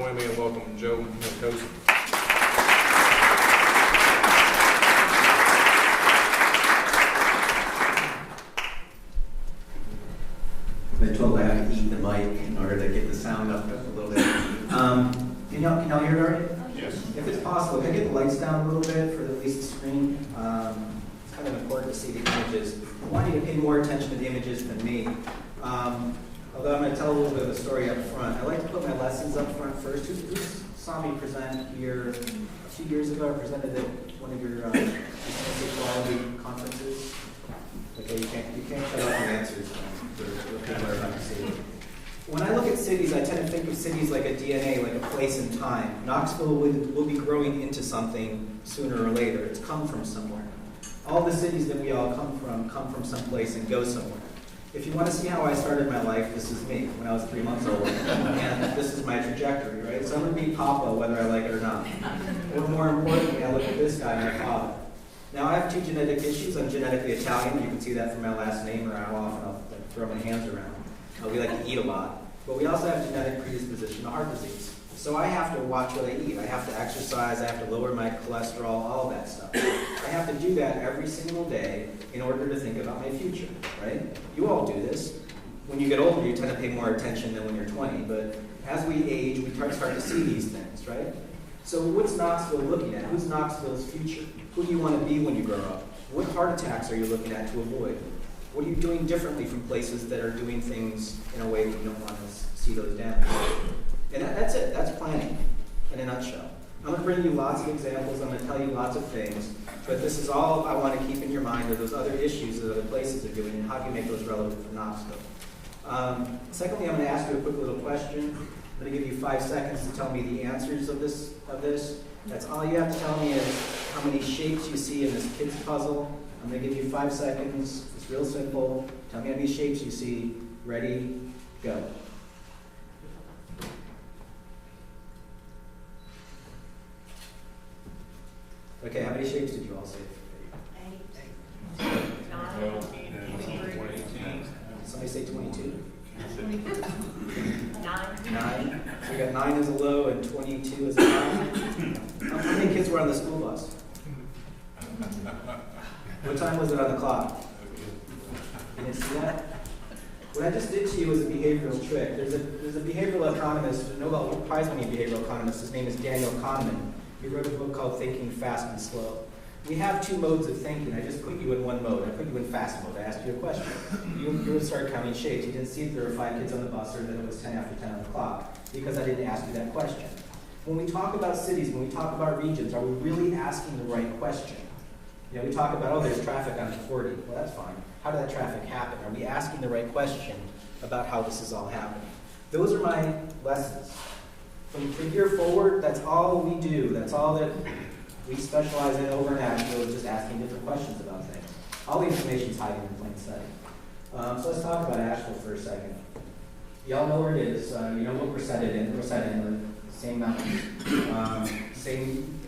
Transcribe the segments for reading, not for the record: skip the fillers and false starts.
join me in welcoming Joe Minicozzi. I've been told I have to eat the mic in order to get the sound up a little bit. Can y'all hear it already? Yes. If it's possible, can I get the lights down a little bit for at least the screen? It's kind of important to see the images. I want you to pay more attention to the images than me. Although I'm going to tell a little bit of a story up front. I like to put my lessons up front first. Who saw me present here a few years ago? I presented at one of your quality conferences. Okay, you can't shut off your answers. People are about to see it. When I look at cities, I tend to think of cities like a DNA, like a place and time. Knoxville will be growing into something sooner or later. It's come from somewhere. All the cities that we all come from someplace and go somewhere. If you want to see how I started my life, this is me when I was 3 months old. And this is my trajectory, right? So I'm going to be Papa whether I like it or not. Or more importantly, I look at this guy, my father. Now I have two genetic issues. I'm genetically Italian. You can see that from my last name or how often I'll throw my hands around. We like to eat a lot. But we also have genetic predisposition to heart disease. So I have to watch what I eat. I have to exercise. I have to lower my cholesterol, all of that stuff. I have to do that every single day in order to think about my future, right? You all do this. When you get older, you tend to pay more attention than when you're 20. But as we age, we start to see these things, right? So what's Knoxville looking at? Who's Knoxville's future? Who do you want to be when you grow up? What heart attacks are you looking at to avoid? What are you doing differently from places that are doing things in a way that you don't want to see those damage? And that's it. That's planning in a nutshell. I'm going to bring you lots of examples. I'm going to tell you lots of things. But this is all I want to keep in your mind are those other issues that other places are doing and how do you make those relevant for Knoxville. Secondly, I'm going to ask you a quick little question. I'm going to give you 5 seconds to tell me the answers of this. That's all you have to tell me is how many shapes you see in this kid's puzzle. I'm going to give you 5 seconds. It's real simple. Tell me how many shapes you see. Ready, go. Okay, how many shapes did you all see? 8, 9, 18. Somebody say 22. 9. So we got 9 as a low and 22 as a high. How many kids were on the school bus? What time was it on the clock? You didn't see that? What I just did to you was a behavioral trick. There's a behavioral economist, a Nobel Prize-winning behavioral economist. His name is Daniel Kahneman. He wrote a book called Thinking Fast and Slow. We have 2 modes of thinking. I just put you in one mode. I put you in fast mode. I asked you a question. You would start counting shapes. You didn't see if there were 5 kids on the bus or that it was 10 after 10 on the clock because I didn't ask you that question. When we talk about cities, when we talk about regions, are we really asking the right question? You know, we talk about, oh, there's traffic on 40. Well, that's fine. How did that traffic happen? Are we asking the right question about how this is all happening? Those are my lessons. From here forward, that's all we do. That's all that we specialize in over in Asheville, is just asking different questions about things. All the information is hiding in plain sight. So let's talk about Asheville for a second. Y'all know where it is. You know what we're set in. We're set in the same mountains, same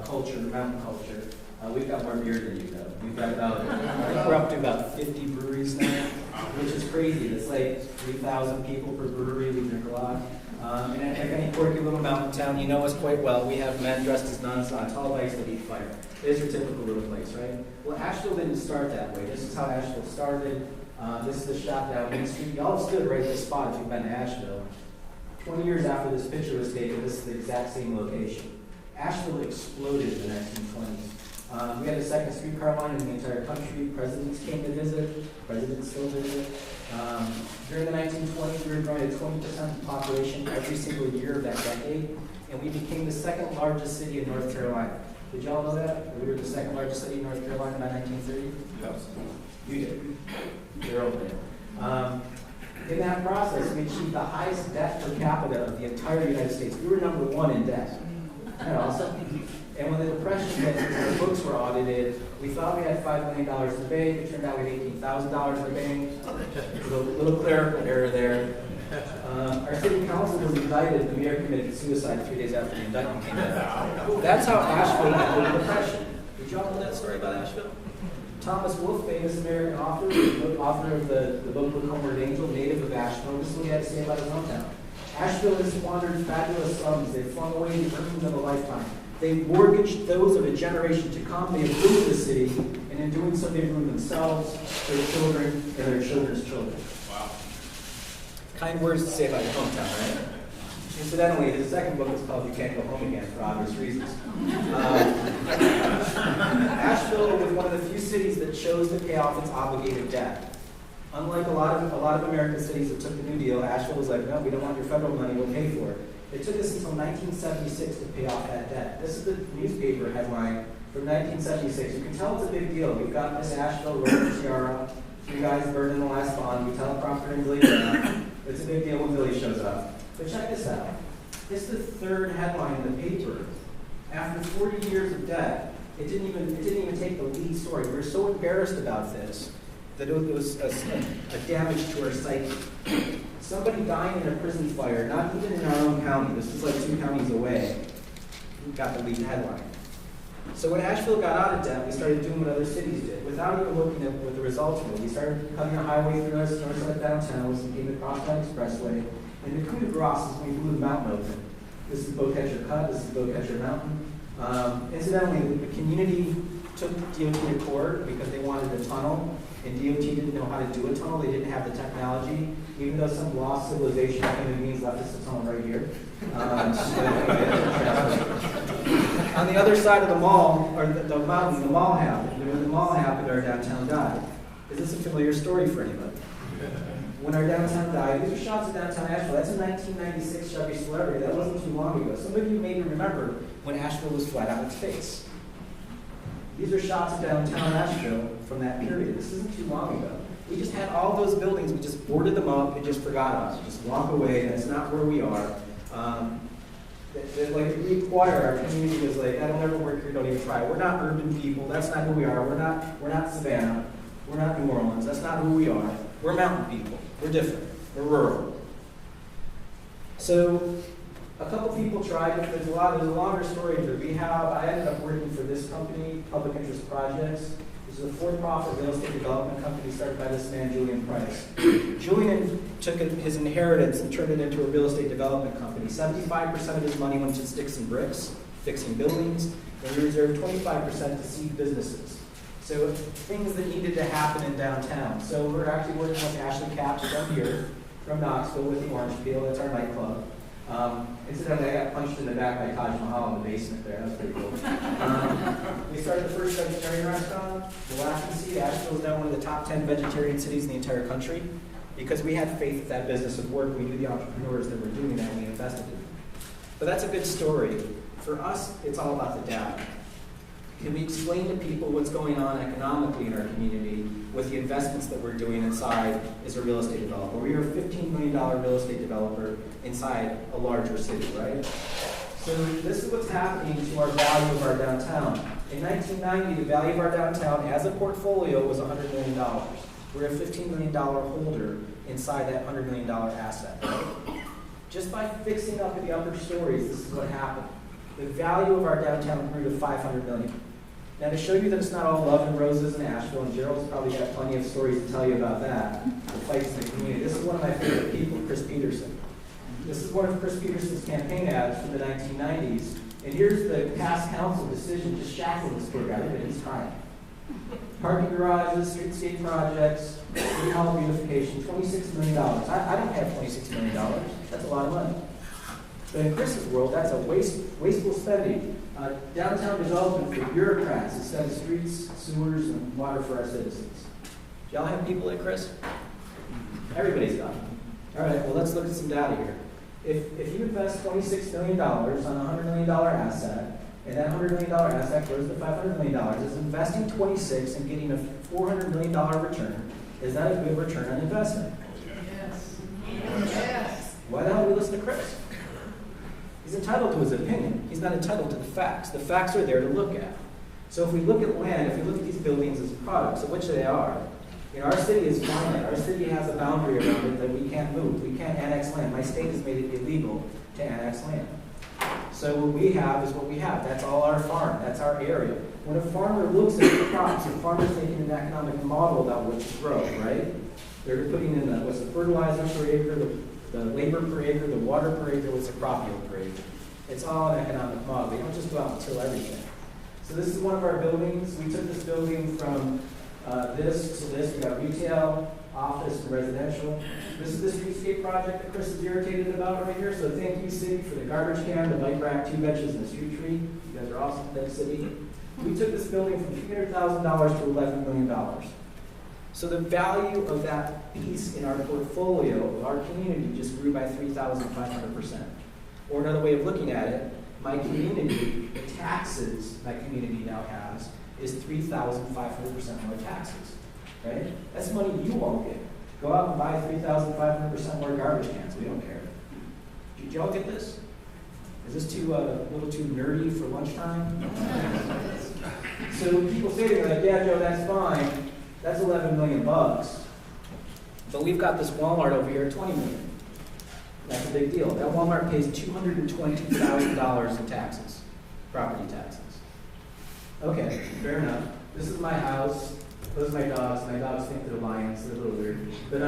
culture, mountain culture. We've got more beer than you, though. We've got about, I think we're up to about 50 breweries now, which is crazy. It's like 3,000 people per brewery. We drink a lot. And like any quirky little mountain town, you know us quite well. We have men dressed as nuns on tall bikes that eat fire. It's your typical little place, right? Well, Asheville didn't start that way. This is how Asheville started. This is the shop down Main Street. Y'all have stood right at this spot if you've been to Asheville. 20 years after this picture was taken, this is the exact same location. Asheville exploded in the 1920s. We had the second streetcar line in the entire country. Presidents came to visit. Presidents still visit. During the 1920s, we were growing at 20% of the population every single year of that decade, and we became the second largest city in North Carolina. Did y'all know that? We were the second largest city in North Carolina by 1930? Yes. You did. You're over there. In that process, we achieved the highest debt per capita of the entire United States. We were number 1 in debt. Isn't that awesome? And when the Depression hit, the books were audited, we thought we had $5 million in the bank. It turned out we had $18,000 in the bank. A little clerical error there. Our city council was indicted. The mayor committed suicide 3 days after the indictment came out. That's how Asheville ended the Depression. Did y'all know that story about Asheville? Thomas Wolfe, famous American author of the book Homeward Angel, native of Asheville. This is what he had to say about his hometown. Asheville has squandered fabulous sums. They've flung away the earnings of a lifetime. They've mortgaged those of a generation to come. They have ruined the city, and in doing so, they've ruined themselves, their children, and their children's children. Wow. Kind words to say about your hometown, right? Incidentally, his second book is called You Can't Go Home Again for obvious reasons. Asheville was one of the few cities that chose to pay off its obligated debt. Unlike a lot of American cities that took the New Deal, Asheville was like, no, we don't want your federal money, we'll pay for it. It took us until 1976 to pay off that debt. This is the newspaper headline from 1976. You can tell it's a big deal. We've got Miss Asheville, Robert Tiara, three guys burned in the last bond. We tell Proctor and Billy down. It's a big deal when Billy shows up. But check this out. It's the third headline in the paper. After 40 years of debt, it didn't even take the lead story. We were so embarrassed about this that it was a damage to our psyche. Somebody dying in a prison fire, not even in our own county. This is like 2 counties away. We got the lead headline. So when Asheville got out of debt, we started doing what other cities did, without even looking at what the results were. We started cutting a highway through us, north side downtown, we came across that expressway, and the coup de grace is when we blew the mountain open. This is Bowcatcher Cut, this is Bowcatcher Mountain. Incidentally, the community took DOT to court because they wanted a tunnel, and DOT didn't know how to do a tunnel. They didn't have the technology, even though some lost civilization of human beings left us a tunnel right here. On the other side of the mall, or the mountain, the mall happened. And when the mall happened, our downtown died. Is this a familiar story for anybody? When our downtown died, these are shots of downtown Asheville. That's a 1996 Chevy Celebrity. That wasn't too long ago. Some of you maybe remember when Asheville was flat on its face. These are shots of downtown Asheville from that period. This isn't too long ago. We just had all those buildings. We just boarded them up and just forgot about it. Just walk away. That's not where we are. Like if we acquire, our community was like, that'll never work here, don't even try. We're not urban people, that's not who we are. We're not Savannah, we're not New Orleans, that's not who we are. We're mountain people, we're different, we're rural. So a couple people tried, there's a longer story here. I ended up working for this company, Public Interest Projects. This is a for-profit real estate development company started by this man, Julian Price. Julian took his inheritance and turned it into a real estate development company. 75% of his money went to sticks and bricks, fixing buildings, and we reserved 25% to seed businesses. So things that needed to happen in downtown. So we're actually working with Ashley Capps from here, from Knoxville with the Orange Peel. That's our nightclub. Incidentally, I got punched in the back by Taj Mahal in the basement there. That was pretty cool. We started the first vegetarian restaurant. The Laughing Seed. Asheville is now one of the top 10 vegetarian cities in the entire country because we had faith that business would work. We knew the entrepreneurs that were doing that, and we invested in them. But that's a good story. For us, it's all about the data. Can we explain to people what's going on economically in our community with the investments that we're doing inside as a real estate developer? We are a $15 million real estate developer inside a larger city, right? So this is what's happening to our value of our downtown. In 1990, the value of our downtown as a portfolio was $100 million. We're a $15 million holder inside that $100 million asset, right? Just by fixing up the upper stories, this is what happened. The value of our downtown grew to $500 million. Now, to show you that it's not all love and roses in Asheville, and Gerald's probably got plenty of stories to tell you about that, the fights in the community. This is one of my favorite people, Chris Peterson. This is one of Chris Peterson's campaign ads from the 1990s. And here's the past council decision to shackle this poor guy, but he's trying. Parking garages, streetscape projects, city hall beautification, $26 million. I don't have $26 million. That's a lot of money. But in Chris's world, that's a wasteful spending. Downtown development for bureaucrats instead of streets, sewers, and water for our citizens. Do y'all have people like Chris? Everybody's got them. All right, well, let's look at some data here. If you invest $26 million on a $100 million asset, and that $100 million asset grows to $500 million, is investing 26 and getting a $400 million return, is that a good return on investment? Yes. Yes. Why the hell do we listen to Chris? He's entitled to his opinion. He's not entitled to the facts. The facts are there to look at. So if we look at land, if we look at these buildings as products, of which they are, our city is finite. Our city has a boundary around it that we can't move. We can't annex land. My state has made it illegal to annex land. So what we have is what we have. That's all our farm. That's our area. When a farmer looks at the crops, a farmer's making an economic model about what to grow, right? They're putting in what's the fertilizer per acre, the the labor per acre, the water per acre, what's the crop yield per acre. It's all an economic model. You don't just go out and till everything. So this is one of our buildings. We took this building from this to this. We got retail, office, and residential. This is the streetscape project that Chris is irritated about right here. So thank you, city, for the garbage can, the bike rack, 2 benches, and the street tree. You guys are awesome. Thanks, city. We took this building from $300,000 to $11 million. So the value of that piece in our portfolio, of our community, just grew by 3,500%. Or another way of looking at it, my community, the taxes my community now has, is 3,500% more taxes, right? That's money you won't get. Go out and buy 3,500% more garbage cans. We don't care. Did y'all get this? Is this too a little too nerdy for lunchtime? So people say to me like, yeah, Joe, that's fine. That's 11 million bucks. But we've got this Walmart over here at 20 million. That's a big deal. That Walmart pays $220,000 in taxes, property taxes. Okay, fair enough. This is my house. Those are my dogs. My dogs think they're lions. They're a little weird. But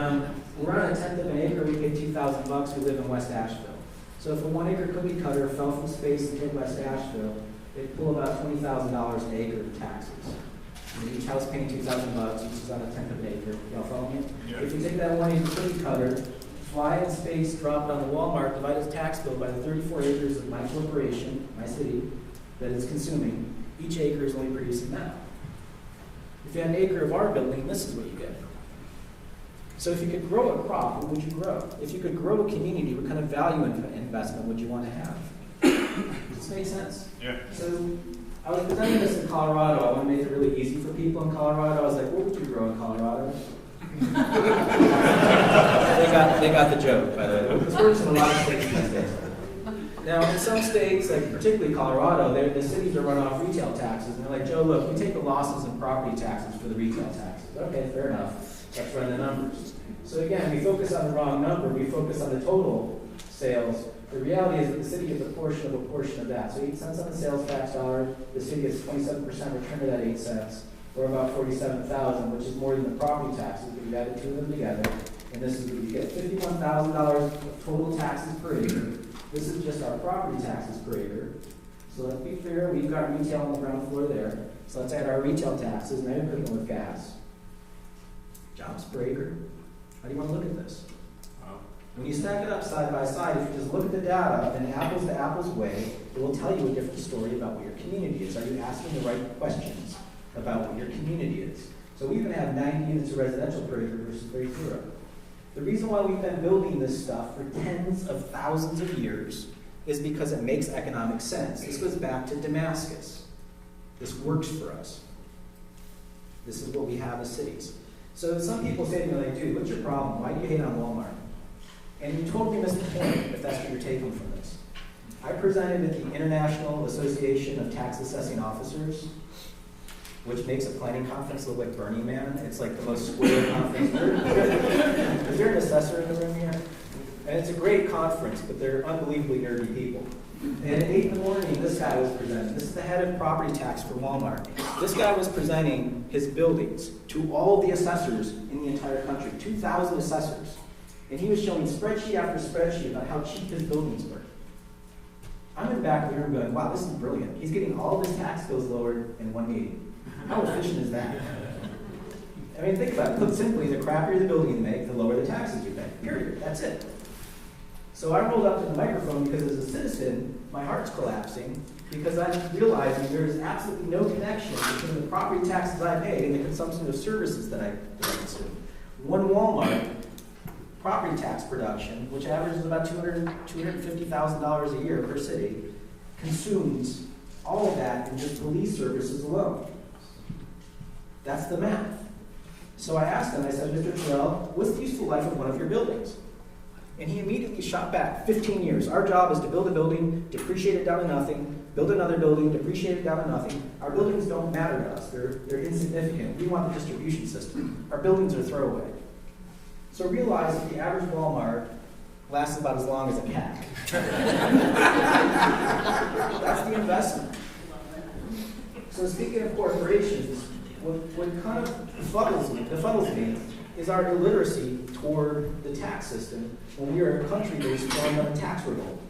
we're on a 1/10 of an acre. We pay $2,000. We live in West Asheville. So if a 1 acre cookie cutter fell from space and hit West Asheville, they'd pull about $20,000 an acre in taxes. And each house paying $2,000, which is on a 1/10 of an acre. Y'all follow me? Yeah. If you take that 1 acre cookie cutter, fly in space, drop it on the Walmart, divide its tax bill by the 34 acres of my corporation, my city, that it's consuming, each acre is only producing that. If you had an acre of our building, this is what you get. So if you could grow a crop, what would you grow? If you could grow a community, what kind of value investment would you want to have? Does this make sense? Yeah. So I was presenting this in Colorado. I want to make it really easy for people in Colorado. I was like, what would you grow in Colorado? they got the joke, by the way. This works in a lot of states these days. Now, in some states, like particularly Colorado, the cities are run off retail taxes. And they're like, Joe, look, we take the losses in property taxes for the retail taxes. Okay, fair enough. Let's run the numbers. So again, we focus on the wrong number. We focus on the total sales. The reality is that the city gets a portion of that. So 8 cents on the sales tax dollar, the city gets 27% return to that 8 cents, or about $47,000, which is more than the property taxes, but you added 2 of them together. And this is what you get, $51,000 of total taxes per acre. This is just our property taxes per acre. So let's be fair, we've got retail on the ground floor there. So let's add our retail taxes, and then put them with gas. Jobs per acre. How do you want to look at this? When you stack it up side by side, if you just look at the data in apples to apples way, it will tell you a different story about what your community is. Are you asking the right questions about what your community is? So we even have 90 units of residential per acre versus 0. The reason why we've been building this stuff for tens of thousands of years is because it makes economic sense. This goes back to Damascus. This works for us. This is what we have as cities. So some people say to me, like, dude, what's your problem? Why do you hate on Walmart? And you totally missed the point if that's what you're taking from this. I presented at the International Association of Tax Assessing Officers, which makes a planning conference look like Burning Man. It's like the most square conference. Is there an assessor in the room here? And it's a great conference, but they're unbelievably nerdy people. And at 8 in the morning, this guy was presenting. This is the head of property tax for Walmart. This guy was presenting his buildings to all the assessors in the entire country, 2,000 assessors. And he was showing spreadsheet after spreadsheet about how cheap his buildings were. I'm in the back of the room going, wow, this is brilliant. He's getting all of his tax bills lowered in one meeting. How efficient is that? I mean, think about it. Put simply, the crappier the building you make, the lower the taxes you pay. Period. That's it. So I rolled up to the microphone because as a citizen, my heart's collapsing because I'm realizing there's absolutely no connection between the property taxes I pay and the consumption of services that I consume. One Walmart property tax production, which averages about $250,000 a year per city, consumes all of that in just police services alone. That's the math. So I asked him, I said, Mr. Terrell, what's the useful life of one of your buildings? And he immediately shot back 15 years. Our job is to build a building, depreciate it down to nothing, build another building, depreciate it down to nothing. Our buildings don't matter to us. They're insignificant. We want the distribution system. Our buildings are throwaway. So realize that the average Walmart lasts about as long as a cat. That's the investment. So speaking of corporations, what kind of befuddles me is our illiteracy toward the tax system when we are a country that was formed on a tax revolt.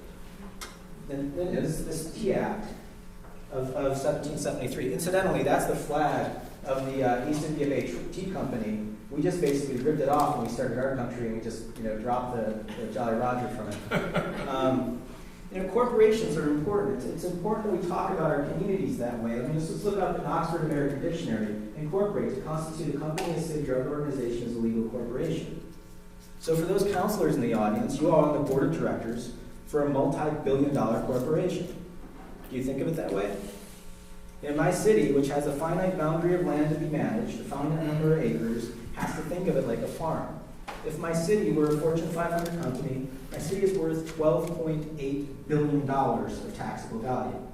Then is this Tea Act of 1773. Incidentally, that's the flag of the East India Bay Tea Company. We just basically ripped it off when we started our country, and we just dropped the Jolly Roger from it. Corporations are important. It's important that we talk about our communities that way. I mean, let's look up in Oxford American Dictionary. Incorporate, to constitute a company, a city, or other organization as a legal corporation. So for those counselors in the audience, you are on the board of directors for a multi-billion-dollar corporation. Do you think of it that way? In my city, which has a finite boundary of land to be managed, a finite number of acres, has to think of it like a farm. If my city were a Fortune 500 company, my city is worth $12.8 billion of taxable value.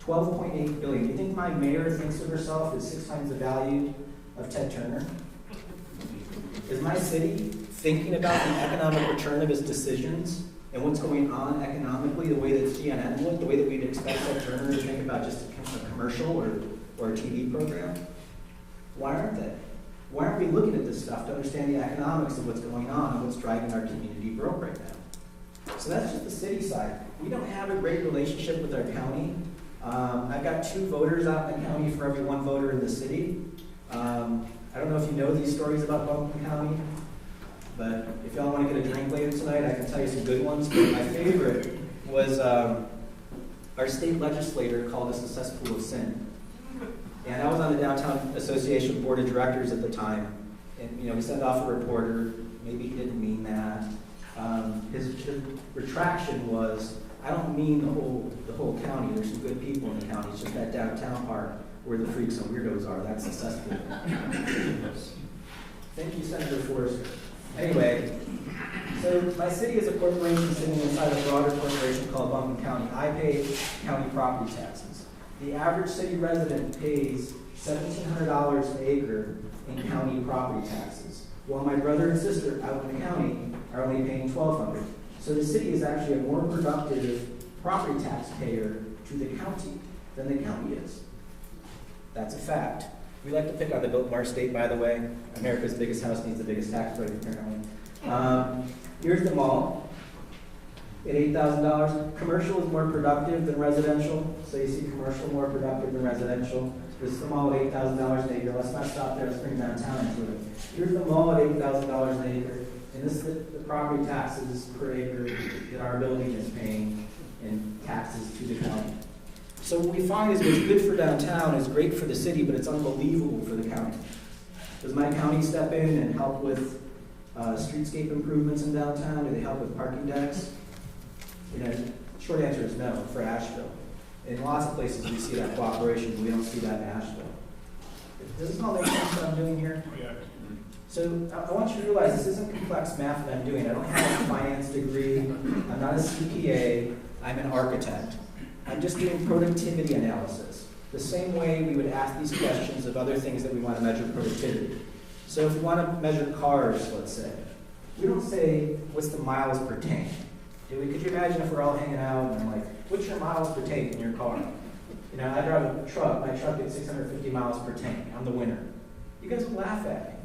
$12.8 billion. Do you think my mayor thinks of herself as 6 times the value of Ted Turner? Is my city thinking about the economic return of its decisions and what's going on economically the way that CNN would, the way that we'd expect Ted Turner to think about just a commercial or a TV program? Why aren't they? Why aren't we looking at this stuff to understand the economics of what's going on and what's driving our community broke right now? So that's just the city side. We don't have a great relationship with our county. I've got 2 voters out in the county for every 1 voter in the city. I don't know if you know these stories about Buncombe County, but if y'all want to get a drink later tonight, I can tell you some good ones. But my favorite was our state legislator called us a cesspool of sin. And I was on the Downtown Association Board of Directors at the time. And we sent off a reporter. Maybe he didn't mean that. His retraction was, I don't mean the whole county. There's some good people in the county. It's just that downtown part where the freaks and weirdos are. That's the cesspool. Thank you, Senator Forrester. Anyway, so my city is a corporation sitting inside a broader corporation called Buncombe County. I pay county property taxes. The average city resident pays $1,700 an acre in county property taxes, while my brother and sister out in the county are only paying $1,200. So the city is actually a more productive property tax payer to the county than the county is. That's a fact. We like to pick on the Biltmore State, by the way. America's biggest house needs the biggest tax break, apparently. Here's the mall at $8,000. Commercial is more productive than residential. So you see commercial more productive than residential. This is the mall at $8,000 an acre. Let's not stop there. Let's bring downtown into it. Here's the mall at $8,000 an acre. And this is the property taxes per acre that our building is paying in taxes to the county. So what we find is what's good for downtown is great for the city, but it's unbelievable for the county. Does my county step in and help with streetscape improvements in downtown? Do they help with parking decks? Short answer is no for Asheville. In lots of places we see that cooperation, but we don't see that in Asheville. Does this all make sense what I'm doing here? Yeah. So I want you to realize this isn't complex math that I'm doing. I don't have a finance degree. I'm not a CPA. I'm an architect. I'm just doing productivity analysis, the same way we would ask these questions of other things that we want to measure productivity. So if we want to measure cars, let's say, we don't say, what's the miles per tank? Could you imagine if we're all hanging out and I'm like, what's your miles per tank in your car? I drive a truck. My truck gets 650 miles per tank. I'm the winner. You guys would laugh at me.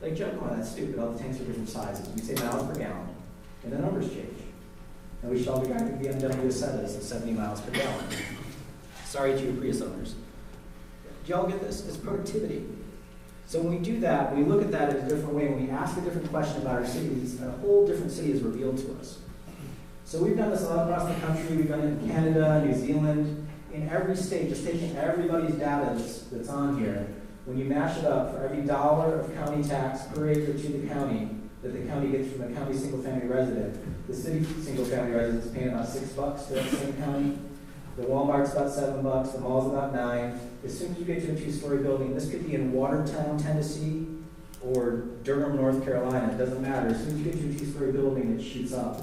Like, joke, oh, that's stupid. All the tanks are different sizes. We say miles per gallon, and the numbers change. And we should all be driving BMW Acetas at 70 miles per gallon. Sorry to you Prius owners. Do y'all get this? It's productivity. So when we do that, when we look at that in a different way, when we ask a different question about our cities, a whole different city is revealed to us. So we've done this all across the country. We've done it in Canada, New Zealand, in every state, just taking everybody's data that's on here. When you mash it up, for every dollar of county tax per acre to the county that the county gets from a county single-family resident, the city single-family resident is paying about $6 to that same county. The Walmart's about $7, the mall's about $9. As soon as you get to a 2-story building, this could be in Watertown, Tennessee, or Durham, North Carolina. It doesn't matter. As soon as you get to a 2-story building, it shoots up.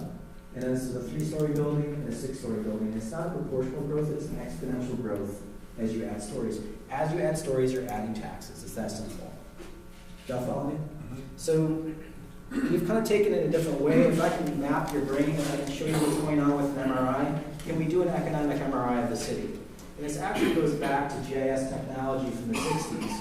And then this is a 3-story building and a 6-story building. It's not a proportional growth, it's an exponential growth as you add stories. As you add stories, you're adding taxes. It's that simple. Y'all follow me? So we've kind of taken it a different way. If I can map your brain and I can show you what's going on with an MRI, can we do an economic MRI of the city? And this actually goes back to GIS technology from the 60s,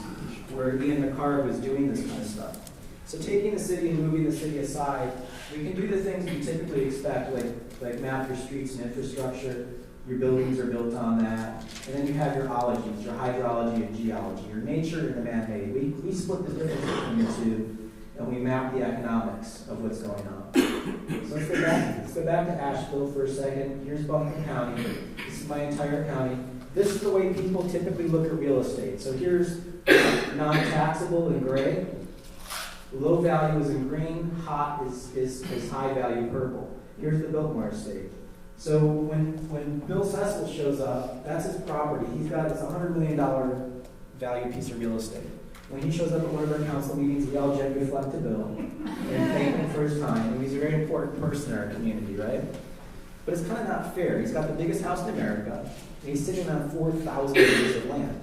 where Ian McCarr was doing this kind of stuff. So taking the city and moving the city aside, we can do the things you typically expect, like map your streets and infrastructure. Your buildings are built on that. And then you have your ologies, your hydrology and geology, your nature and the man-made. We split the difference between the two, and we map the economics of what's going on. So let's go back to Asheville for a second. Here's Buncombe County. This is my entire county. This is the way people typically look at real estate. So here's non-taxable in gray. Low value is in green, hot is high value purple. Here's the Biltmore estate. So when Bill Cecil shows up, that's his property. It's a $100 million value piece of real estate. When he shows up at one of our council meetings, we all genuflect to Bill and thank him for his time. And he's a very important person in our community, right? But it's kind of not fair. He's got the biggest house in America, and he's sitting on 4,000 acres of land.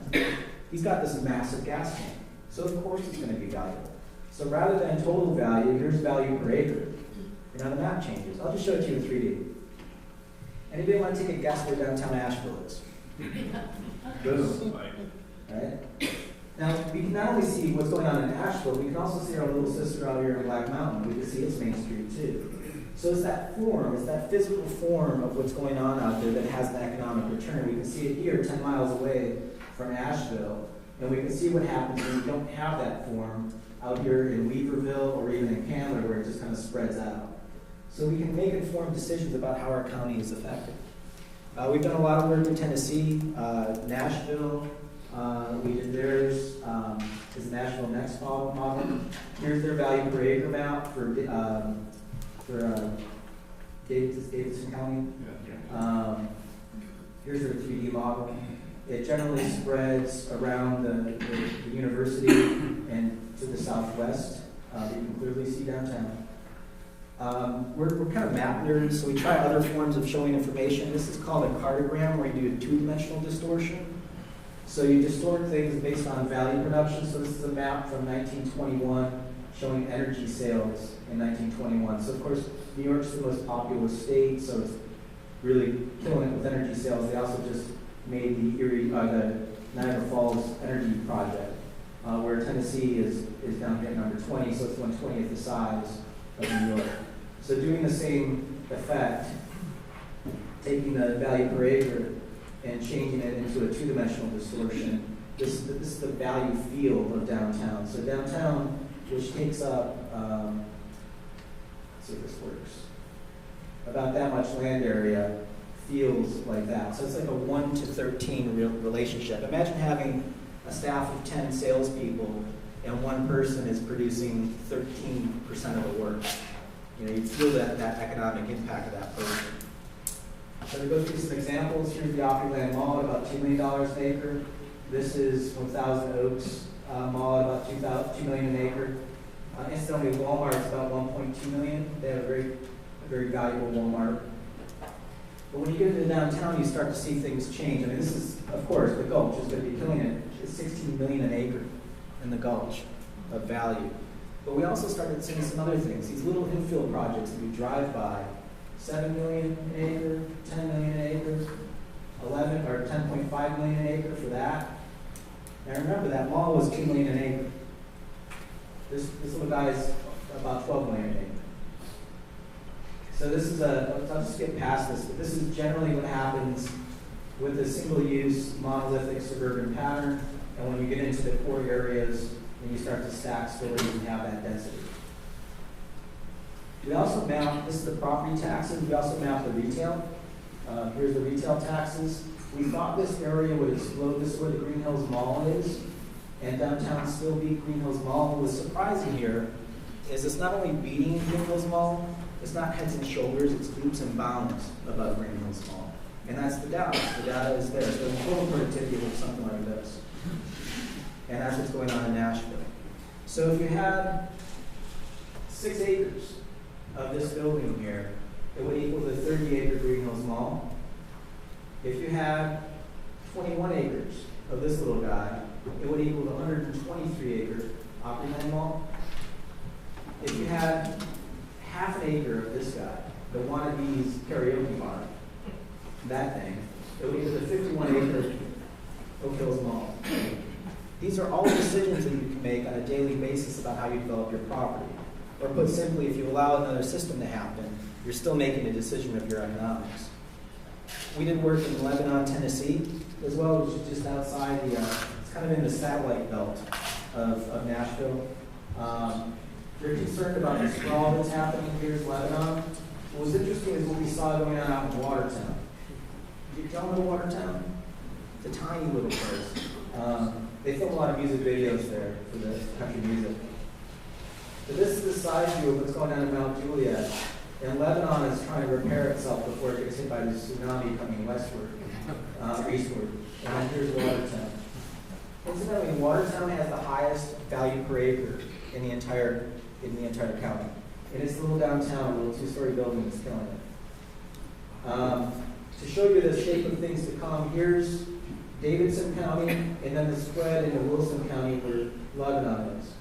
He's got this massive gas tank. So of course it's going to be valuable. So rather than total value, here's value per acre. And now the map changes. I'll just show it to you in 3D. Anybody want to take a guess where downtown Asheville is? Boom. Right? Now, we can not only see what's going on in Asheville, we can also see our little sister out here in Black Mountain. We can see its Main Street too. So it's that form, it's that physical form of what's going on out there that has an economic return. We can see it here 10 miles away from Asheville, and we can see what happens when we don't have that form out here in Weaverville or even in Candler, where it just kind of spreads out. So we can make informed decisions about how our county is affected. We've done a lot of work in Tennessee, Nashville. We did theirs is the National Next model. Here's their value per acre map for Davidson County. Here's their 3D model. It generally spreads around the university and to the southwest. You can clearly see downtown. We're kind of map nerds, so we try other forms of showing information. This is called a cartogram, where you do a two-dimensional distortion. So you distort things based on value production. So this is a map from 1921 showing energy sales in 1921. So of course, New York's the most populous state, so it's really killing it with energy sales. They also just made the Niagara Falls Energy Project, where Tennessee is down here at number 20, so it's 1/20th the size of New York. So doing the same effect, taking the value per acre and changing it into a two-dimensional distortion, this is the value field of downtown. So downtown, which takes up, let's see if this works, about that much land area, feels like that. So it's like a 1 to 13 relationship. Imagine having a staff of 10 salespeople and one person is producing 13% of the work. You know, you feel that economic impact of that person. So to go through some examples, here's the Opryland Mall at about $2 million an acre. This is 1,000 Oaks Mall at about $2 million an acre. Incidentally, Walmart's about $1.2 million. They have a very valuable Walmart. But when you get into downtown, you start to see things change. I mean, this is, of course, the Gulch is going to be killing it. It's 16 million an acre in the Gulch of value. But we also started seeing some other things. These little infill projects that we drive by, 7 million an acre, 10 million an acre, 11 or 10.5 million an acre for that. Now remember, that mall was 2 million an acre. This little guy is about 12 million an acre. So this is I'll just skip past this, but this is generally what happens with a single-use monolithic suburban pattern, and when you get into the core areas, then you start to stack stories and have that density. We also map, this is the property taxes, we also map the retail. Here's the retail taxes. We thought this area would explode. This is where the Green Hills Mall is, and downtown still beat Green Hills Mall. What was surprising here is it's not only beating Green Hills Mall, it's not heads and shoulders, it's leaps and bounds above Green Hills Mall. And that's the data. The data is there. So the total productivity looks something like this. And that's what's going on in Nashville. So if you had 6 acres of this building here, it would equal the 30-acre Green Hills Mall. If you had 21 acres of this little guy, it would equal the 123-acre Opryland Mall. If you had half an acre of this guy, the wannabe's karaoke bar, that thing, it would equal the 51-acre Oak Hills Mall. These are all decisions that you can make on a daily basis about how you develop your property. Or put simply, if you allow another system to happen, you're still making a decision of your economics. We did work in Lebanon, Tennessee, as well, which is just outside the, it's kind of in the satellite belt of Nashville. They're concerned about the sprawl that's happening here in Lebanon. What was interesting is what we saw going on out in Watertown. Did y'all know Watertown? It's a tiny little place. They film a lot of music videos there for the country music. But this is the side view of what's going on in Mount Juliet. And Lebanon is trying to repair itself before it gets hit by the tsunami coming westward, eastward. And then here's Watertown. Incidentally, Watertown has the highest value per acre in the entire county. And it's a little downtown, a little two-story building that's killing it. To show you the shape of things to come, here's Davidson County, and then the spread into Wilson County where Lebanon is.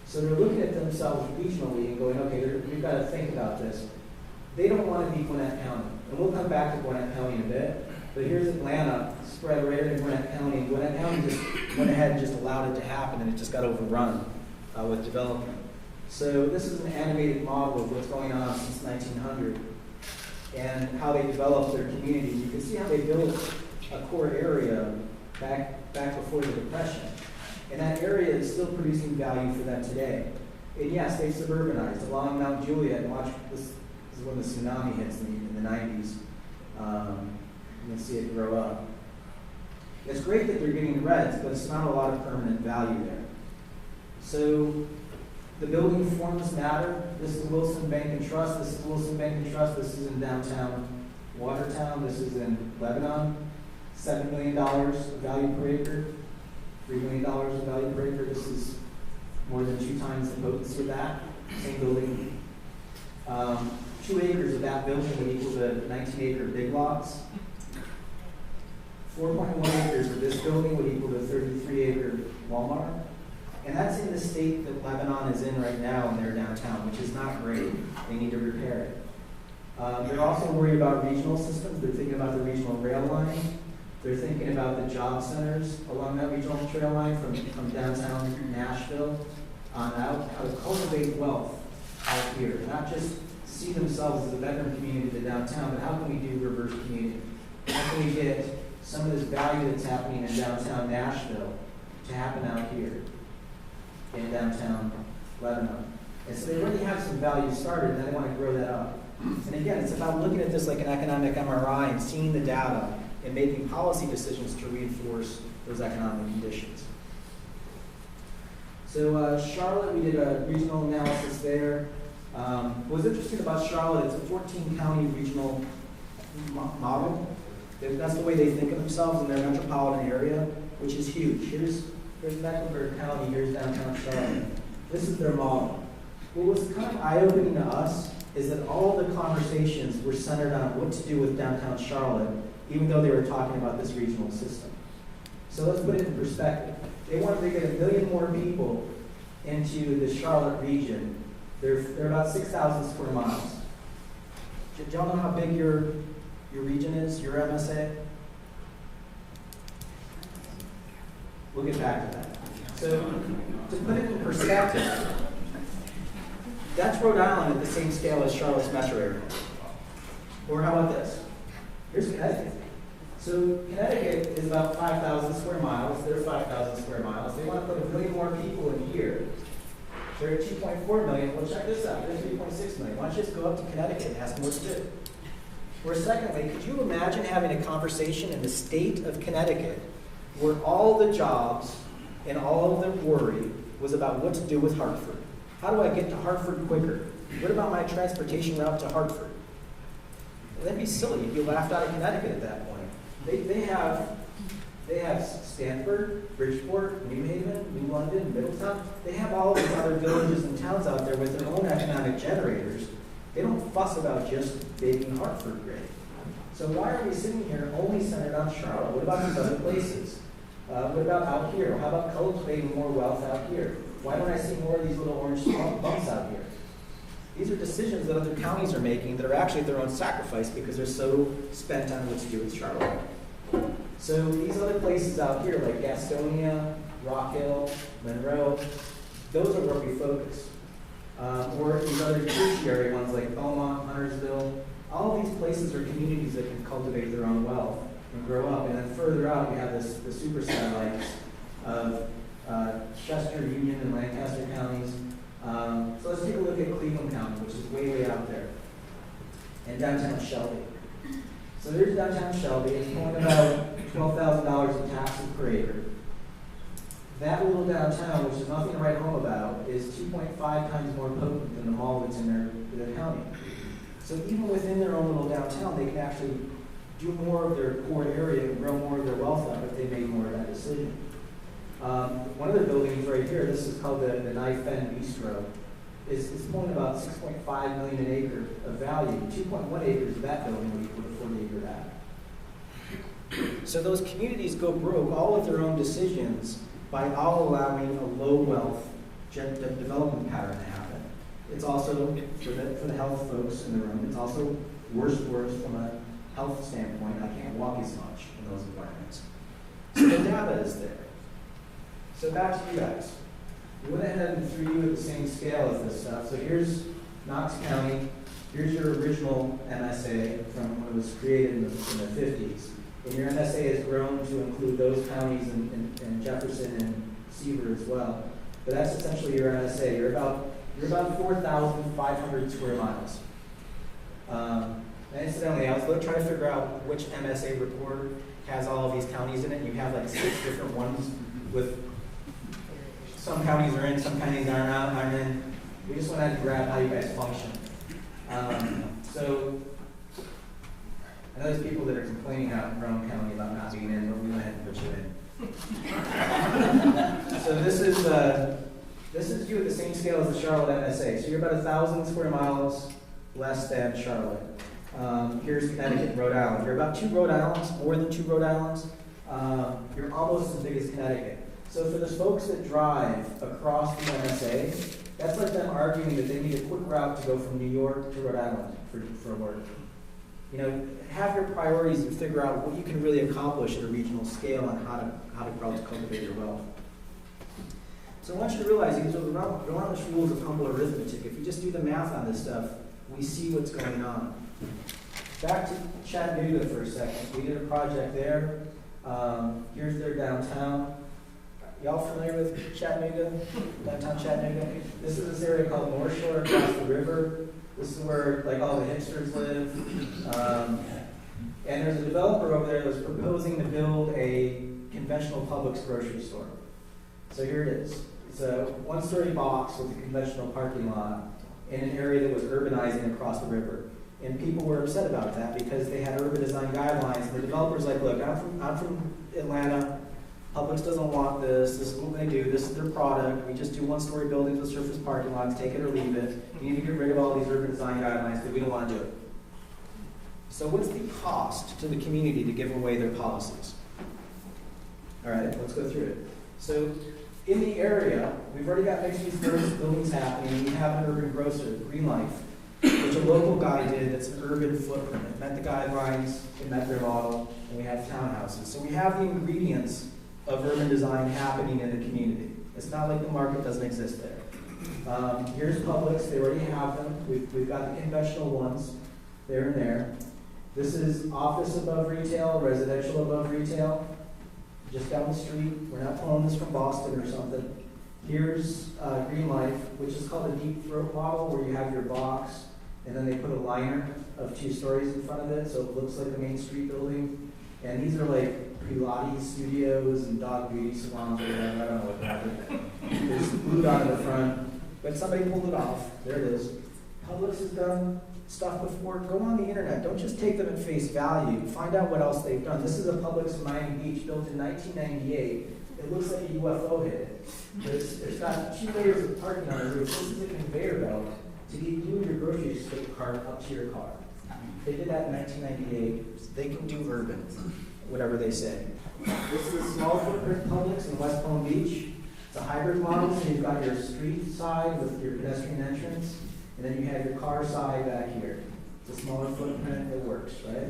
So they're looking at themselves regionally and going, okay, we've got to think about this. They don't want to be Gwinnett County. And we'll come back to Gwinnett County in a bit. But here's Atlanta, spread right into Gwinnett County. And Gwinnett County just went ahead and just allowed it to happen, and it just got overrun with development. So this is an animated model of what's going on since 1900 and how they developed their community. You can see how they built a core area back before the Depression. And that area is still producing value for them today. And yes, they suburbanized along Mount Juliet. And watch, this is when the tsunami hits in the 90s. You can see it grow up. It's great that they're getting reds, but it's not a lot of permanent value there. So the building forms matter. This is Wilson Bank and Trust. This is Wilson Bank and Trust. This is in downtown Watertown. This is in Lebanon. $7 million of value per acre. $3 million of value per acre. This is more than 2 times the potency of that. Same building. 2 acres of that building would equal the 19-acre big lots. 4.1 acres of this building would equal the 33-acre Walmart. And that's in the state that Lebanon is in right now in their downtown, which is not great. They need to repair it. They're also worried about regional systems. They're thinking about the regional rail line. They're thinking about the job centers along that regional trail line from downtown Nashville on out, how to cultivate wealth out here. Not just see themselves as a veteran community to downtown, but how can we do reverse community? How can we get some of this value that's happening in downtown Nashville to happen out here in downtown Lebanon? And so they already have some value started, and then they want to grow that up. And again, it's about looking at this like an economic MRI and seeing the data and making policy decisions to reinforce those economic conditions. So Charlotte, we did a regional analysis there. What was interesting about Charlotte, it's a 14-county regional model. That's the way they think of themselves in their metropolitan area, which is huge. Here's Mecklenburg County, here's downtown Charlotte. This is their model. What was kind of eye-opening to us is that all the conversations were centered on what to do with downtown Charlotte, even though they were talking about this regional system. So let's put it in perspective. They wanted to get 1 million more people into the Charlotte region. They're about 6,000 square miles. Do y'all know how big your region is, your MSA? We'll get back to that. So to put it in perspective, that's Rhode Island at the same scale as Charlotte's metro area. Or how about this? Here's Connecticut. So Connecticut is about 5,000 square miles. They're 5,000 square miles. They want to put 1 million more people in here. They're at 2.4 million. Well, check this out. They're 3.6 million. Why don't you just go up to Connecticut and ask them what to do? Or secondly, could you imagine having a conversation in the state of Connecticut where all the jobs and all of the worry was about what to do with Hartford? How do I get to Hartford quicker? What about my transportation route to Hartford? Well, that'd be silly. You'd be laughed out of Connecticut at that point. They have Stamford, Bridgeport, New Haven, New London, Middletown. They have all of these other villages and towns out there with their own economic generators. They don't fuss about just making Hartford great. So why are we sitting here only centered on Charlotte? What about these other places? What about out here? How about cultivating more wealth out here? Why don't I see more of these little orange bumps out here? These are decisions that other counties are making that are actually at their own sacrifice because they're so spent on what to do with Charlotte. So these other places out here like Gastonia, Rock Hill, Monroe, Those are where we focus. Or these other tertiary ones like Beaumont, Huntersville, all of these places are communities that can cultivate their own wealth and grow up. And then further out, we have the super satellites of Chester, Union, and Lancaster counties. So let's take a look at Cleveland County, which is way, way out there, and downtown Shelby. So there's downtown Shelby. It's pulling about $12,000 in taxes per acre. That little downtown, which is nothing to write home about, is 2.5 times more potent than the mall that's in their county. So even within their own little downtown, they can actually do more of their core area and grow more of their wealth up if they made more of that decision. One of their buildings right here, this is called the Knife End Bistro, is pulling about $6.5 million an acre of value. 2.1 acres of that building would equal to 40 acre that. So those communities go broke all of their own decisions by all allowing a low wealth development pattern to happen. It's also, for the health folks in the room, it's also worse for us from a health standpoint. I can't walk as much in those environments. So the data is there. So back to you guys. We went ahead and threw you at the same scale as this stuff. So here's Knox County. Here's your original MSA from when it was created in the 50s. And your MSA has grown to include those counties in Jefferson and Seaver as well. But that's essentially your MSA. You're about 4,500 square miles. And incidentally, I was trying to figure out which MSA report has all of these counties in it. You have like 6 different ones with some counties are in, some counties aren't in. We just wanted to grab how you guys function. So I know there's people that are complaining out in Rowan County about not being in, but we went ahead and put you in. So this is you at the same scale as the Charlotte MSA. So you're about 1,000 square miles less than Charlotte. Here's Connecticut and Rhode Island. You're about 2 Rhode Islands, more than 2 Rhode Islands. You're almost as big as Connecticut. So for those folks that drive across the MSA, that's like them arguing that they need a quick route to go from New York to Rhode Island for work. You know, have your priorities and figure out what you can really accomplish at a regional scale on how to cultivate your wealth. So I want you to realize these are the relentless rules of humble arithmetic. If you just do the math on this stuff, we see what's going on. Back to Chattanooga for a second. We did a project there. Here's their downtown. Y'all familiar with Chattanooga? Downtown Chattanooga? This is this area called North Shore across the river. This is where like all the hipsters live. And there's a developer over there that's proposing to build a conventional Publix grocery store. So here it is. It's a 1-story box with a conventional parking lot in an area that was urbanizing across the river. And people were upset about that because they had urban design guidelines. And the developer's like, look, I'm from Atlanta. Publix doesn't want this. This is what they do. This is their product. We just do 1-story buildings with surface parking lots. Take it or leave it. You need to get rid of all these urban design guidelines because we don't want to do it. So what's the cost to the community to give away their policies? All right, let's go through it. So in the area, we've already got mixed-use buildings happening. We have an urban grocer, Green Life, which a local guy did that's an urban footprint. It met the guidelines, it met their model, and we have townhouses. So we have the ingredients of urban design happening in the community. It's not like the market doesn't exist there. Here's Publix, they already have them. We've got the conventional ones, there and there. This is office above retail, residential above retail, just down the street. We're not pulling this from Boston or something. Here's Green Life, which is called a deep throat model, where you have your box, and then they put a liner of 2 stories in front of it, so it looks like a Main Street building. And these are like Pilates studios and dog beauty salons or whatever. I don't know what they're. There's glued on the front, but somebody pulled it off. There it is. Publix has done stuff before. Go on the internet. Don't just take them at face value. Find out what else they've done. This is a Publix in Miami Beach built in 1998. It looks like a UFO hit it. It's got 2 layers of parking on the roof. This is a conveyor belt to get you and your grocery cart up to your car. They did that in 1998. They can do urban, whatever they say. This is a small footprint Publix in West Palm Beach. It's a hybrid model, so you've got your street side with your pedestrian entrance, and then you have your car side back here. It's a smaller footprint, it works, right?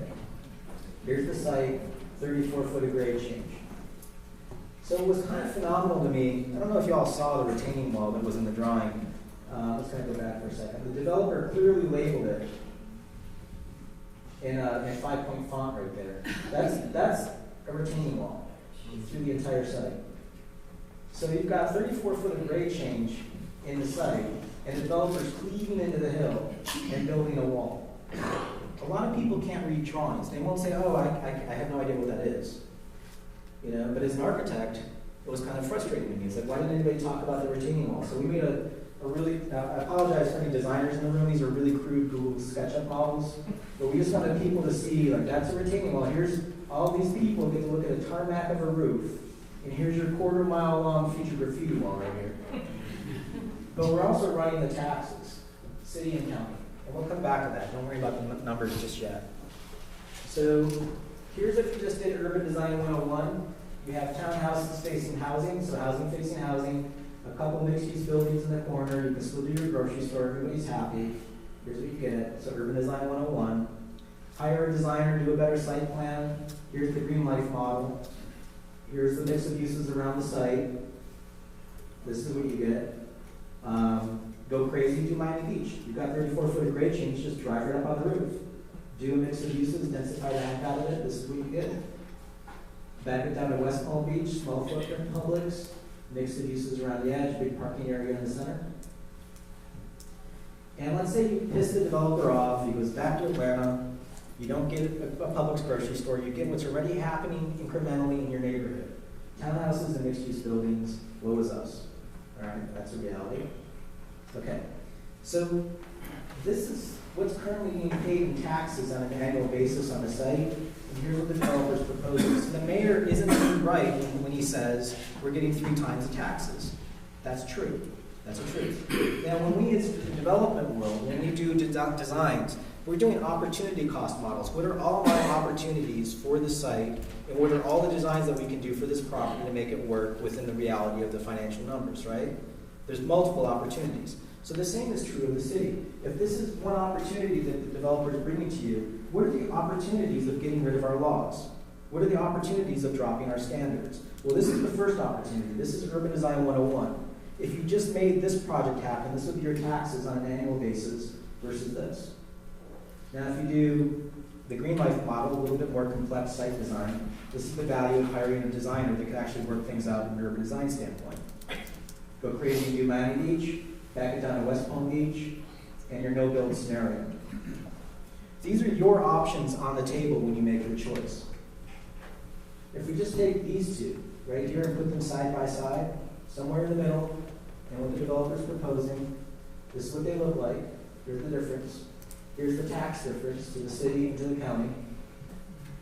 Here's the site, 34 foot of grade change. So it was kind of phenomenal to me. I don't know if you all saw the retaining wall that was in the drawing. Let's kind of go back for a second. The developer clearly labeled it in a 5-point font right there. That's a retaining wall through the entire site. So you've got 34 foot of grade change in the site, and the developer's cleaving into the hill and building a wall. A lot of people can't read drawings. They won't say, oh, I have no idea what that is. You know, but as an architect, it was kind of frustrating to me. It's like, why didn't anybody talk about the retaining wall? So we made a really, I apologize for any designers in the room. These are really crude Google SketchUp models. But we just wanted people to see, like, that's a retaining wall. Here's all these people get to look at a tarmac of a roof. And here's your quarter-mile long future graffiti wall right here. But we're also running the taxes, city and county. And we'll come back to that. Don't worry about the numbers just yet. So here's if you just did Urban Design 101. You have townhouses facing housing, so housing facing housing, a couple mixed-use buildings in the corner. You can still do your grocery store. Everybody's happy. Here's what you get. So Urban Design 101. Hire a designer, do a better site plan. Here's the green life model. Here's the mix of uses around the site. This is what you get. Go crazy, do Miami Beach. You've got 34 foot of grade change, just drive right up on the roof. Do a mix of uses, densify the heck out of it. This is what you get. Back it down to West Palm Beach, small footprint Publix, mix of uses around the edge, big parking area in the center. And let's say you piss the developer off, he goes back to Atlanta, you don't get a Publix grocery store, you get what's already happening incrementally in your neighborhood. Townhouses and mixed-use buildings, woe is us. All right, that's a reality. Okay, so this is what's currently being paid in taxes on an annual basis on the site, and here's what the developer's proposing. So the mayor isn't right when he says we're getting 3 times the taxes. That's true. That's the truth. Now, when we, as the development world, when we do designs, we're doing opportunity cost models. What are all my opportunities for the site, and what are all the designs that we can do for this property to make it work within the reality of the financial numbers, right? There's multiple opportunities. So the same is true of the city. If this is one opportunity that the developer is bringing to you, what are the opportunities of getting rid of our laws? What are the opportunities of dropping our standards? Well, this is the first opportunity. This is Urban Design 101. If you just made this project happen, this would be your taxes on an annual basis versus this. Now, if you do the Green Life model, a little bit more complex site design, this is the value of hiring a designer that can actually work things out from an urban design standpoint. Go crazy and do Miami Beach, back it down to West Palm Beach, and your no-build scenario. These are your options on the table when you make your choice. If we just take these two right here and put them side by side, somewhere in the middle, and what the developer's proposing, this is what they look like. Here's the difference. Here's the tax difference to the city and to the county.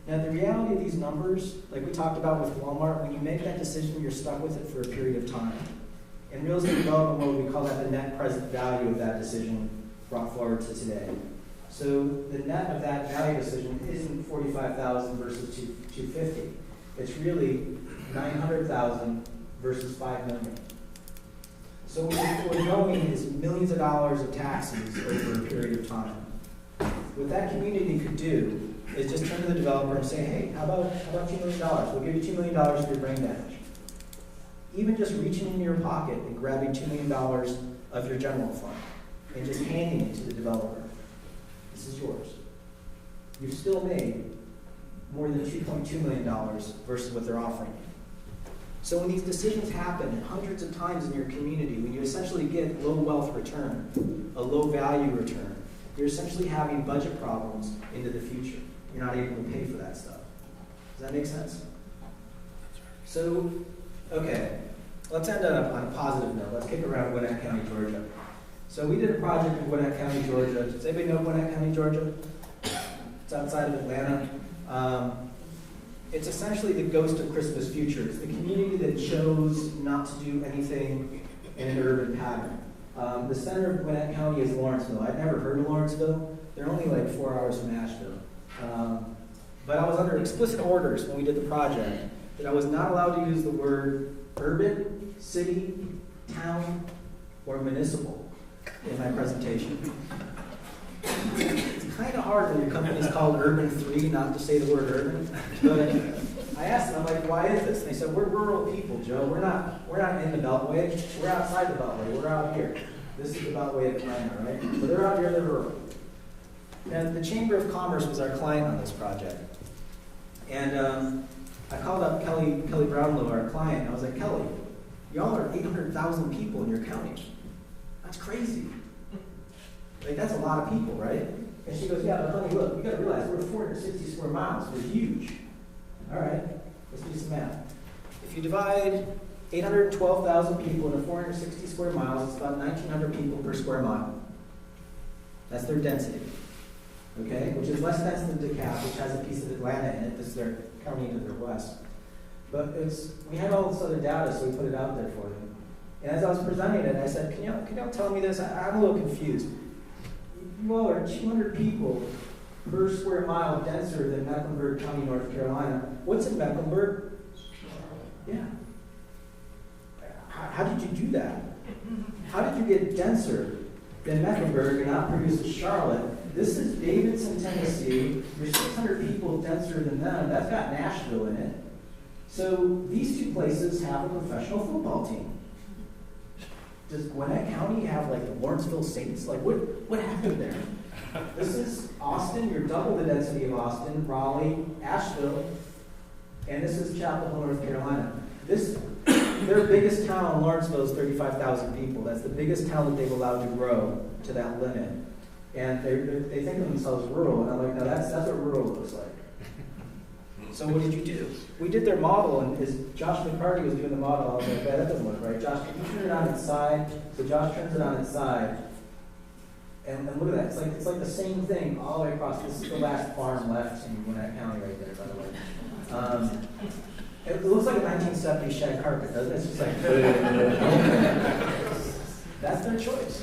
Now, the reality of these numbers, like we talked about with Walmart, when you make that decision, you're stuck with it for a period of time. In real estate development world, we call that the net present value of that decision brought forward to today. So the net of that value decision isn't 45,000 versus 250. It's really 900,000 versus 5 million. So what we're growing is millions of dollars of taxes over a period of time. What that community could do is just turn to the developer and say, hey, how about $2 million? We'll give you $2 million for your brain damage. Even just reaching into your pocket and grabbing $2 million of your general fund and just handing it to the developer. This is yours. You've still made more than $2.2 million versus what they're offering you. So when these decisions happen hundreds of times in your community, when you essentially get low wealth return, a low value return, you're essentially having budget problems into the future. You're not able to pay for that stuff. Does that make sense? So, okay, let's end on a positive note. Let's kick around Gwinnett County, Georgia. So we did a project in Gwinnett County, Georgia. Does anybody know Gwinnett County, Georgia? It's outside of Atlanta. It's essentially the ghost of Christmas future. It's the community that chose not to do anything in an urban pattern. The center of Gwinnett County is Lawrenceville. I'd never heard of Lawrenceville. They're only like 4 hours from Asheville. But I was under explicit orders when we did the project that I was not allowed to use the word urban, city, town, or municipal in my presentation. kind of hard when your company's called Urban 3 not to say the word urban. But I asked them, I'm like, why is this? And they said, we're rural people, Joe. We're not in the Beltway. We're outside the Beltway. We're out here. This is the Beltway of Atlanta, right? So they're out here, they're rural. And the Chamber of Commerce was our client on this project. And I called up Kelly Brownlow, our client, and I was like, Kelly, y'all are 800,000 people in your county. That's crazy. Like, that's a lot of people, right? And she goes, yeah, but honey, look, you gotta realize we're 460 square miles. We're huge. All right, let's do some math. If you divide 812,000 people into 460 square miles, it's about 1,900 people per square mile. That's their density. Okay, which is less dense than DeKalb, which has a piece of Atlanta in it. This is their county to their west. But we had all this other data, so we put it out there for them. And as I was presenting it, I said, can y'all tell me this? I'm a little confused. You all are 200 people per square mile denser than Mecklenburg County, North Carolina. What's in Mecklenburg? Yeah. How did you do that? How did you get denser than Mecklenburg and not produce a Charlotte? This is Davidson, Tennessee. You're 600 people denser than them. That's got Nashville in it. So these two places have a professional football team. Does Gwinnett County have like the Lawrenceville Saints? Like what happened there? This is Austin. You're double the density of Austin, Raleigh, Asheville, and this is Chapel Hill, North Carolina. Their biggest town, Lawrenceville, is 35,000 people. That's the biggest town that they've allowed to grow to that limit. And they think of themselves rural, and I'm like, no, that's what rural looks like. So what did you do? We did their model, and as Josh McCarty was doing the model, I was like, that doesn't look right. Josh, can you turn it on its side? So Josh turns it on its side, and look at that. It's like the same thing all the way across. This is the last farm left in Gwinnett County right there, by the way. It looks like a 1970s shag carpet, doesn't it? It's just like, that's their choice.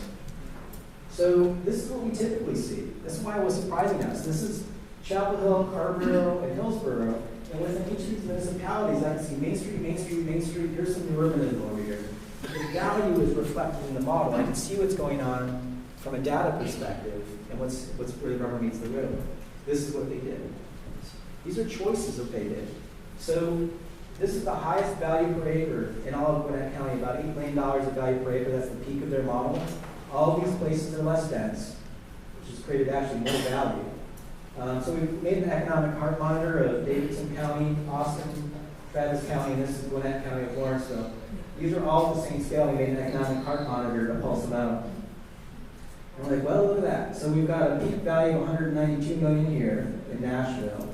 So this is what we typically see. This is why it was surprising us. This is Chapel Hill, Carrboro, and Hillsborough. And within each of these municipalities, I can see Main Street, Main Street, Main Street. Here's some urbanism over here. The value is reflected in the model. I can see what's going on from a data perspective and what's where the rubber meets the road. This is what they did. These are choices that they did. So this is the highest value per acre in all of Gwinnett County, about $8 million of value per acre. That's the peak of their model. All of these places are less dense, which has created actually more value. So we've made an economic heart monitor of Davidson County, Austin, Travis County, and this is Gwinnett County of Lawrenceville. These are all the same scale. We made an economic heart monitor to pulse them out. And we're like, well, look at that. So we've got a peak value of $192 million here in Nashville.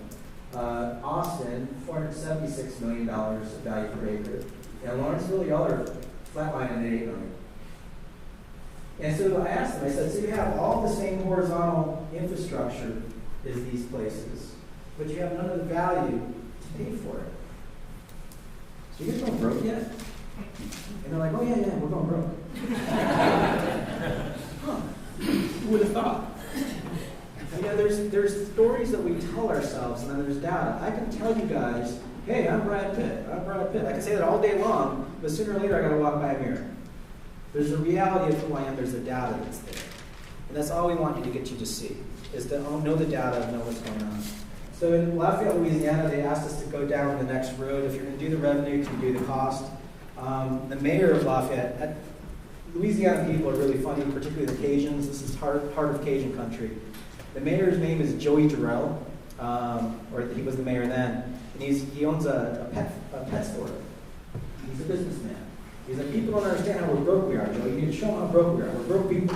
Austin, $476 million of value per acre. And Lawrenceville, y'all are flatlining at $8 million. And so I asked them, I said, so you have all the same horizontal infrastructure as these places, but you have none of the value to pay for it. So you guys going broke yet? And they're like, oh yeah, we're going broke. Huh, who would have thought? You know, there's stories that we tell ourselves, and then there's data. I can tell you guys, hey, I'm Brad Pitt. I can say that all day long, but sooner or later I got to walk by a mirror. There's a reality of who I am. There's a data that's there. And that's all we want you to get you to see, is to know the data and know what's going on. So in Lafayette, Louisiana, they asked us to go down the next road. If you're going to do the revenue, you can do the cost. The mayor of Lafayette, Louisiana people are really funny, particularly the Cajuns. This is heart of Cajun country. The mayor's name is Joey Jarrell, or he was the mayor then. And he owns a pet store. He's a businessman. He's like, people don't understand how broke we are, Joe. You need to show them how broke we are. We're broke people.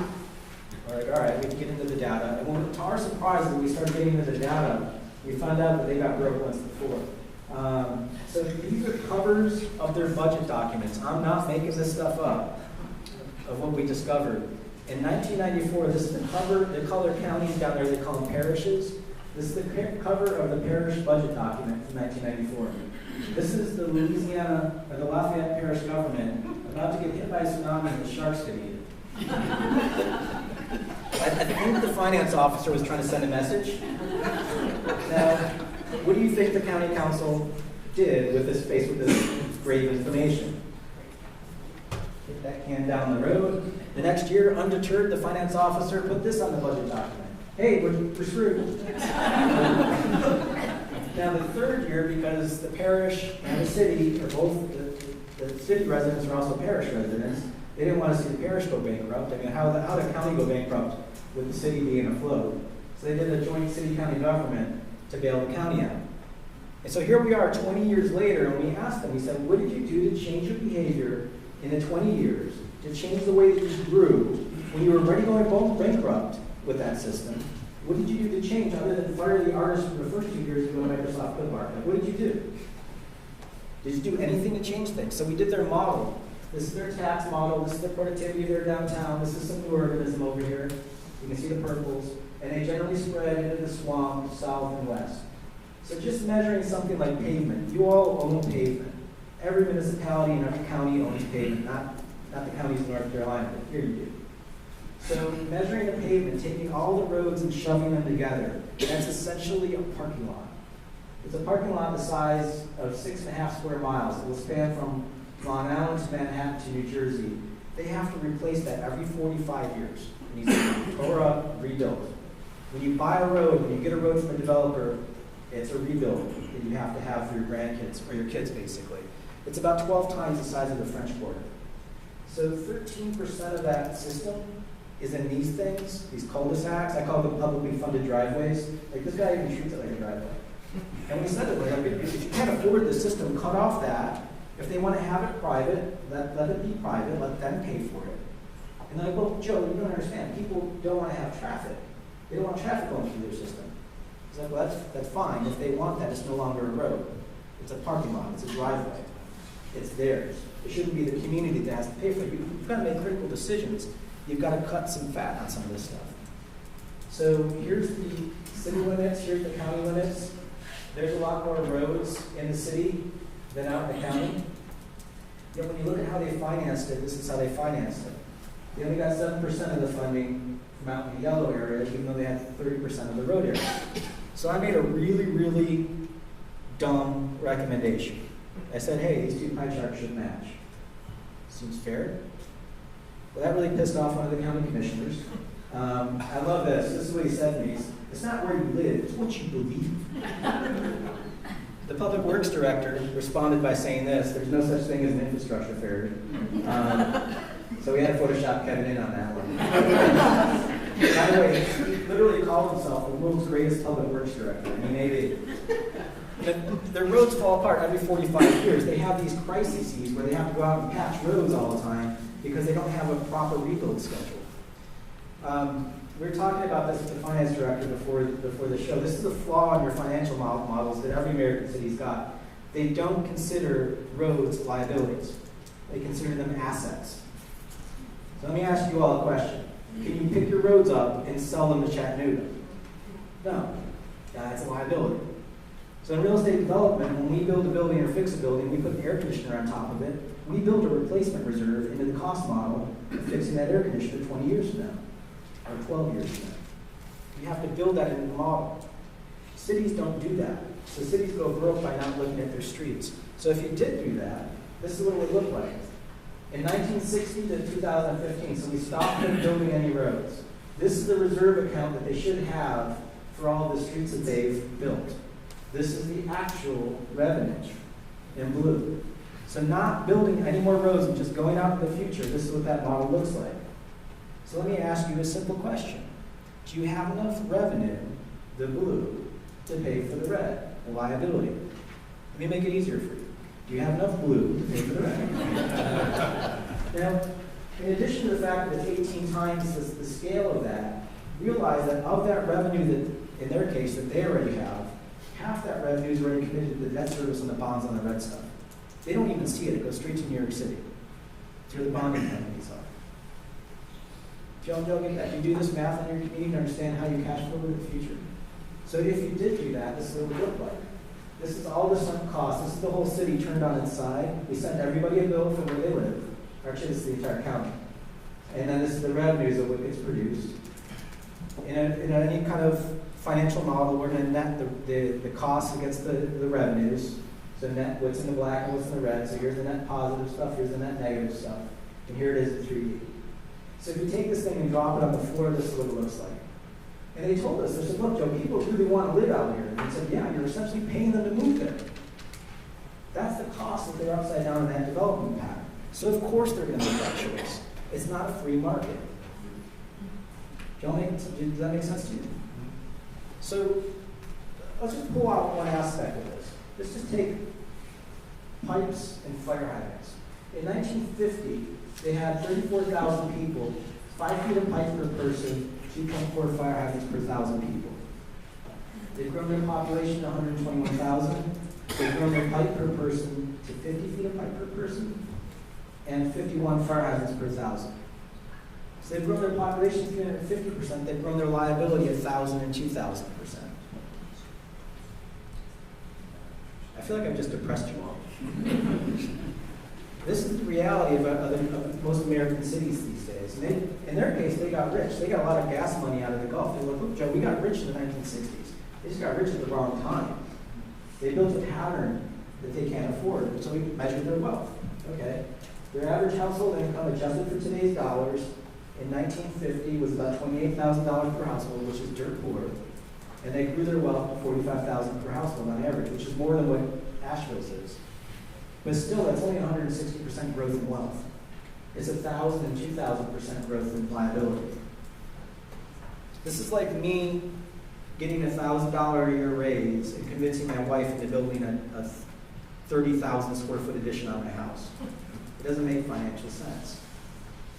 We're like, all right, we can get into the data. And when, to our surprise, when we started getting into the data, we found out that they got broke once before. So these are covers of their budget documents. I'm not making this stuff up, of what we discovered. In 1994, this is the cover. They call their counties down there, they call them parishes. This is the cover of the parish budget document from 1994. This is the Louisiana, or the Lafayette Parish government about to get hit by a tsunami and the sharks could eat it. I think the finance officer was trying to send a message. Now, what do you think the county council did with this, faced with this grave information? Kick that can down the road. The next year, undeterred, the finance officer put this on the budget document. hey, we're screwed. Now the third year, because the parish and the city are both, the city residents are also parish residents, they didn't want to see the parish go bankrupt. I mean, how did the county go bankrupt with the city being afloat? So they did a joint city-county government to bail the county out. And so here we are 20 years later, and we asked them, we said, what did you do to change your behavior in the 20 years, to change the way that you grew when you were already going bankrupt with that system? What did you do to change other than fire the artists for the first 2 years of Microsoft Clipart? Like, what did you do? Did you do anything to change things? So we did their model. This is their tax model. This is the productivity of their downtown. This is some new urbanism over here. You can see the purples. And they generally spread into the swamp, south and west. So just measuring something like pavement. You all own pavement. Every municipality and every county owns pavement, not the counties of North Carolina, but here you do. So measuring the pavement, taking all the roads and shoving them together, that's essentially a parking lot. It's a parking lot the size of 6.5 square miles. It will span from Long Island to Manhattan to New Jersey. They have to replace that every 45 years. It needs to be tore up, rebuilt. When you buy a road, when you get a road from a developer, it's a rebuild that you have to have for your grandkids, or your kids basically. It's about 12 times the size of the French Quarter. So 13% of that system is in these things, these cul-de-sacs. I call them publicly funded driveways. Like this guy even treats it like a driveway. And we said that, like, if you can't afford the system, cut off that. If they want to have it private, let it be private, let them pay for it. And they're like, well, Joe, you don't understand. People don't want to have traffic. They don't want traffic going through their system. He's like, well, that's fine. If they want that, it's no longer a road. It's a parking lot. It's a driveway. It's theirs. It shouldn't be the community that has to pay for it. You've got to make critical decisions. You've got to cut some fat on some of this stuff. So here's the city limits. Here's the county limits. There's a lot more roads in the city than out in the county. Yet when you look at how they financed it, this is how they financed it. They only got 7% of the funding from out in the yellow area, even though they had 30% of the road area. So I made a really, really dumb recommendation. I said, hey, these two pie charts should match. Seems fair. Well, that really pissed off one of the county commissioners. I love this. This is what he said to me. It's not where you live, it's what you believe. The public works director responded by saying this: there's no such thing as an infrastructure fair. So we had to Photoshop Kevin in on that one. By the way, he literally called himself the world's greatest public works director. I mean, maybe. Their roads fall apart every 45 years. They have these crises where they have to go out and patch roads all the time because they don't have a proper rebuild schedule. We were talking about this with the finance director before the show. This is a flaw in your financial models that every American city's got. They don't consider roads liabilities. They consider them assets. So let me ask you all a question. Can you pick your roads up and sell them to Chattanooga? No. That's a liability. So in real estate development, when we build a building or fix a building, we put an air conditioner on top of it. We build a replacement reserve into the cost model of fixing that air conditioner 20 years from now, or 12 years from now. You have to build that into the model. Cities don't do that. So cities go broke by not looking at their streets. So if you did do that, this is what it would look like. In 1960 to 2015, so we stopped them building any roads. This is the reserve account that they should have for all the streets that they've built. This is the actual revenue in blue. So not building any more roads and just going out in the future, this is what that model looks like. So let me ask you a simple question. Do you have enough revenue, the blue, to pay for the red, the liability? Let me make it easier for you. Do you have enough blue to pay for the red? Now, in addition to the fact that it's 18 times the scale of that, realize that of that revenue that, in their case, that they already have, half that revenue is already committed to the debt service and the bonds on the red stuff. They don't even see it. It goes straight to New York City. It's where the bonding companies are. Joe, get that? You do this math in your community to understand how you cash flow in the future. So if you did do that, this is what it would look like. This is all the sunk cost. This is the whole city turned on its side. We send everybody a bill for where they live. Actually, this is the entire county. And then this is the revenues of what gets produced. In any kind of financial model, we're going to net the costs against the revenues. So net what's in the black and what's in the red. So here's the net positive stuff, here's the net negative stuff. And here it is in 3D. So if you take this thing and drop it on the floor, this is what it looks like. And they told us, they said, look, Joe, people really want to live out here. And they said, yeah, you're essentially paying them to move there. That's the cost that they're upside down in that development pattern. So of course they're going to make that choice. It's not a free market. Does that make sense to you? So let's just pull out one aspect of this. Let's just take pipes and fire hydrants. In 1950, they had 34,000 people, 5 feet of pipe per person, 2.4 fire hydrants per 1,000 people. They've grown their population to 121,000. They've grown their pipe per person to 50 feet of pipe per person, and 51 fire hydrants per 1,000. So they've grown their population 350%. They've grown their liability 1,000 and 2,000%. I feel like I've just depressed you all. This is the reality of most American cities these days. And in their case, they got rich. They got a lot of gas money out of the Gulf. They were like, look, Joe, we got rich in the 1960s. They just got rich at the wrong time. They built a pattern that they can't afford, and so we measured their wealth. Okay? Their average household income, adjusted for today's dollars, in 1950 was about $28,000 per household, which is dirt poor. And they grew their wealth to $45,000 per household on average, which is more than what Asheville's is. But still, that's only 160% growth in wealth. It's 1,000 and 2,000% growth in liability. This is like me getting a $1,000 a year raise and convincing my wife into building a 30,000 square foot addition on my house. It doesn't make financial sense.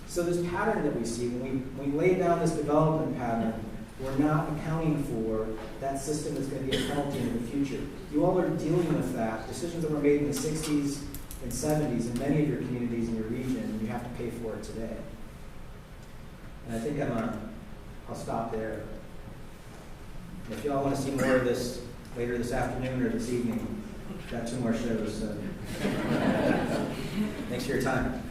So this pattern that we see, when we lay down this development pattern, we're not accounting for that system that's going to be a penalty in the future. You all are dealing with that. Decisions that were made in the 60s and 70s in many of your communities in your region, and you have to pay for it today. And I think I'll stop there. If you all want to see more of this later this afternoon or this evening, got 2 more shows. So. Thanks for your time.